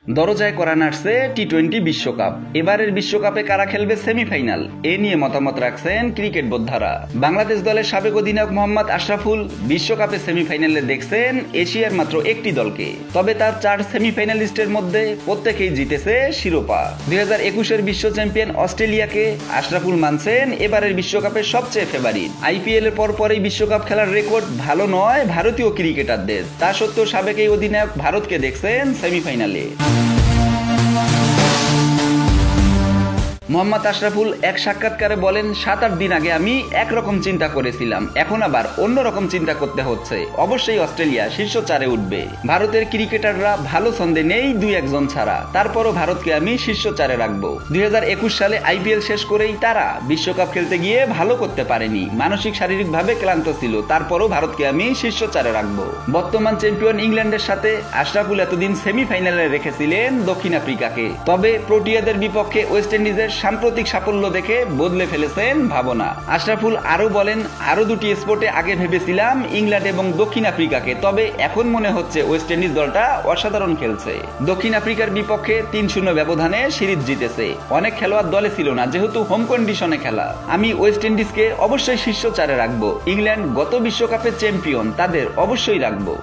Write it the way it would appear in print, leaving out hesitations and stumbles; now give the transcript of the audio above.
দরজায় করা নাড়ছে টি-20 বিশ্বকাপ। এবারের বিশ্বকাপে কারা খেলবে সেমিফাইনাল, এ নিয়ে মতামত রাখছেন ক্রিকেট বোদ্ধারা। বাংলাদেশ দলের সাবেক অধিনায়ক মোহাম্মদ আশরাফুল বিশ্বকাপে সেমিফাইনালে দেখছেন এশিয়ার মাত্র একটি দলকে। তবে তার 4 সেমিফাইনালিস্টের মধ্যে প্রত্যেকেই জিতেছে শিরোপা। 2021-এর বিশ্ব চ্যাম্পিয়ন অস্ট্রেলিয়াকে আশরাফুল মানছেন এবারের বিশ্বকাপের সবচেয়ে ফেভারিট। আইপিএল এর পরপরই বিশ্বকাপ খেলার রেকর্ড ভালো নয় ভারতীয় ক্রিকেটারদের। তা সত্ত্বেও সাবেক এই অধিনায়ক ভারতকে দেখছেন সেমিফাইনালে। মোহাম্মদ আশরাফুল এক সাক্ষাৎকারে বলেন, 7-8 দিন আগে আমি একরকম চিন্তা করেছিলাম, এখন আবার অন্যরকম চিন্তা করতে হচ্ছে। অবশ্যই অস্ট্রেলিয়া শীর্ষ 4-এ উঠবে। ভারতের ক্রিকেটাররা ভালো ছন্দে নেই 2-1 জন ছাড়া, তারপরও ভারতকে আমি শীর্ষ 4-এ রাখবো। 2021 সালে আইপিএল শেষ করেই তারা বিশ্বকাপ খেলতে গিয়ে ভালো করতে পারেনি, মানসিক শারীরিকভাবে ক্লান্ত ছিল, তারপরও ভারতকে আমি শীর্ষ 4-এ রাখবো। বর্তমান চ্যাম্পিয়ন ইংল্যান্ডের সাথে আশরাফুল এতদিন সেমিফাইনালে রেখেছিলেন দক্ষিণ আফ্রিকাকে। তবে প্রোটিয়াদের বিপক্ষে ওয়েস্ট ইন্ডিজের সাম্প্রতিক সাফল্য দেখে বদলে ফেলেছেন ভাবনা। আশরাফুল আরো বলেন, আরো 2টি স্পোর্টে আগে ভেবেছিলাম ইংল্যান্ড এবং দক্ষিণ আফ্রিকাকে, তবে এখন মনে হচ্ছে ওয়েস্ট ইন্ডিজ দলটা অসাধারণ খেলছে। দক্ষিণ আফ্রিকার বিপক্ষে 3-0 ব্যবধানে সিরিজ জিতেছে। অনেক খেলোয়াড় দলে ছিল না, যেহেতু হোম কন্ডিশনে খেলা। আমি ওয়েস্ট ইন্ডিজকে অবশ্যই শীর্ষ 4-এ রাখবো। ইংল্যান্ড গত বিশ্বকাপের চ্যাম্পিয়ন, তাদের অবশ্যই রাখবো।